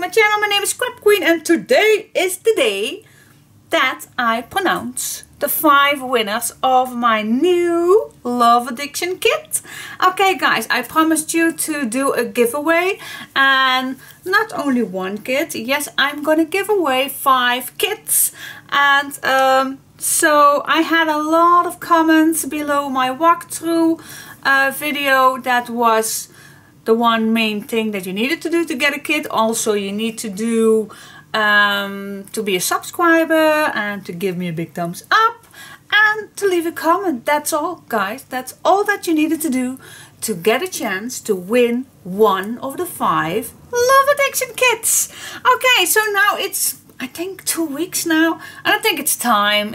my channel. My name is Scrap Queen and today is the day that I pronounce the 5 winners of my new Love Addiction kit. Okay guys, I promised you to do a giveaway and not only one kit. Yes, I'm gonna give away 5 kits and so I had a lot of comments below my walkthrough video. That was the one main thing that you needed to do to get a kit. Also you need to do to be a subscriber and to give me a big thumbs up and to leave a comment. That's all guys, that's all that you needed to do to get a chance to win one of the 5 Love Addiction kits. Okay, so now it's I think 2 weeks now and I think it's time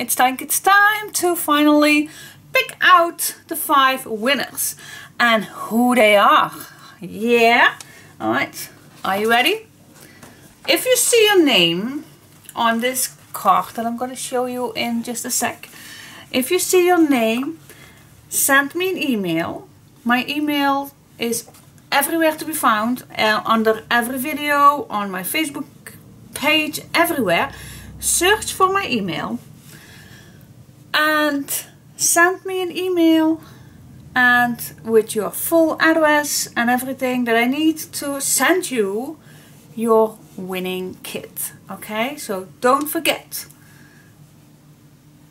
to finally pick out the 5 winners and who they are. Yeah, alright, are you ready? If you see your name on this card that I'm going to show you in just a sec, if you see your name, send me an email. My email is everywhere to be found, under every video, on my Facebook page, everywhere. Search for my email and send me an email and with your full address and everything that I need to send you your winning kit. Okay, so don't forget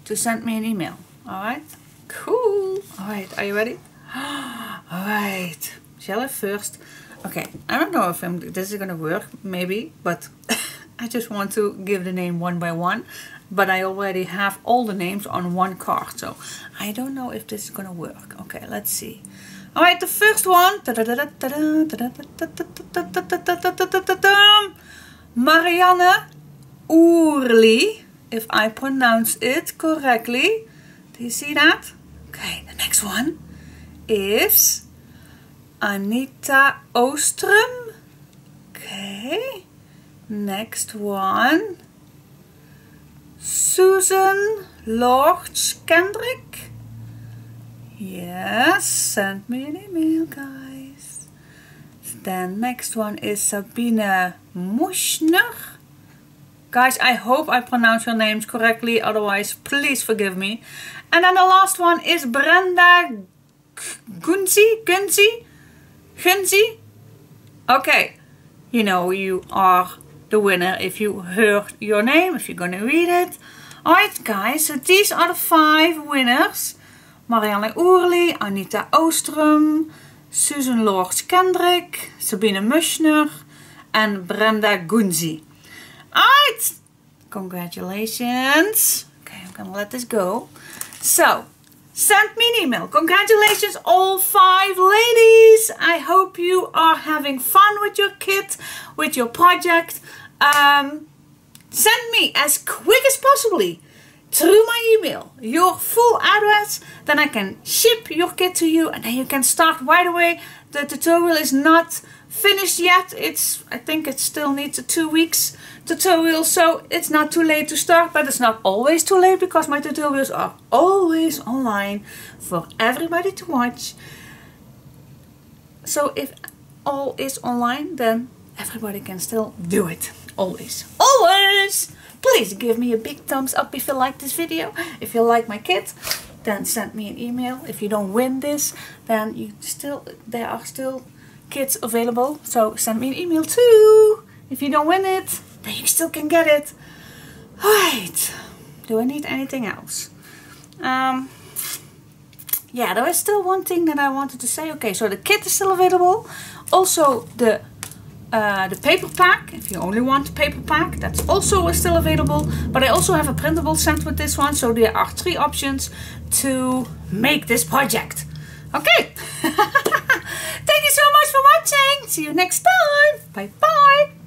to send me an email. Alright, cool. Alright, are you ready? Alright, shall I first? Okay, I don't know if this is gonna work, maybe, but I just want to give the name one by one, but I already have all the names on one card, so I don't know if this is gonna work. Okay, let's see. Alright, the first one, Marianne Oerli, if I pronounce it correctly. Do you see that? Okay, the next one is Anita Oostrom. Okay, next one, Susan Lorch Kendrick. Yes, send me an email guys. Then next one is Sabine Muschner. Guys, I hope I pronounce your names correctly, otherwise please forgive me. And then the last one is Brenda Gunzi. Okay, you know you are the winner if you heard your name, if you're gonna read it. Alright guys, so these are the 5 winners. Marianne Oerli, Anita Oostrom, Susan Lorch Kendrick, Sabine Muschner and Brenda Gunzi. Alright, congratulations. Okay, I'm gonna let this go. So, send me an email. Congratulations all 5 ladies. I hope you are having fun with your kit, with your project. Send me as quick as possibly through my email your full address, then I can ship your kit to you and then you can start right away. The tutorial is not finished yet. I think it still needs a 2 weeks tutorial, so it's not too late to start, but it's not always too late because my tutorials are always online for everybody to watch. So if all is online, then everybody can still do it. Always. Please give me a big thumbs up if you like this video. If you like my kit, then send me an email. If you don't win this, then there are still kits available, so send me an email too. If you don't win it, then you still can get it. Alright, do I need anything else? Yeah, there is still one thing that I wanted to say. Okay, so the kit is still available. Also the paper pack, if you only want the paper pack, that's also still available. But I also have a printable set with this one, so there are 3 options to make this project. Okay, thank you so much for watching. See you next time. Bye bye.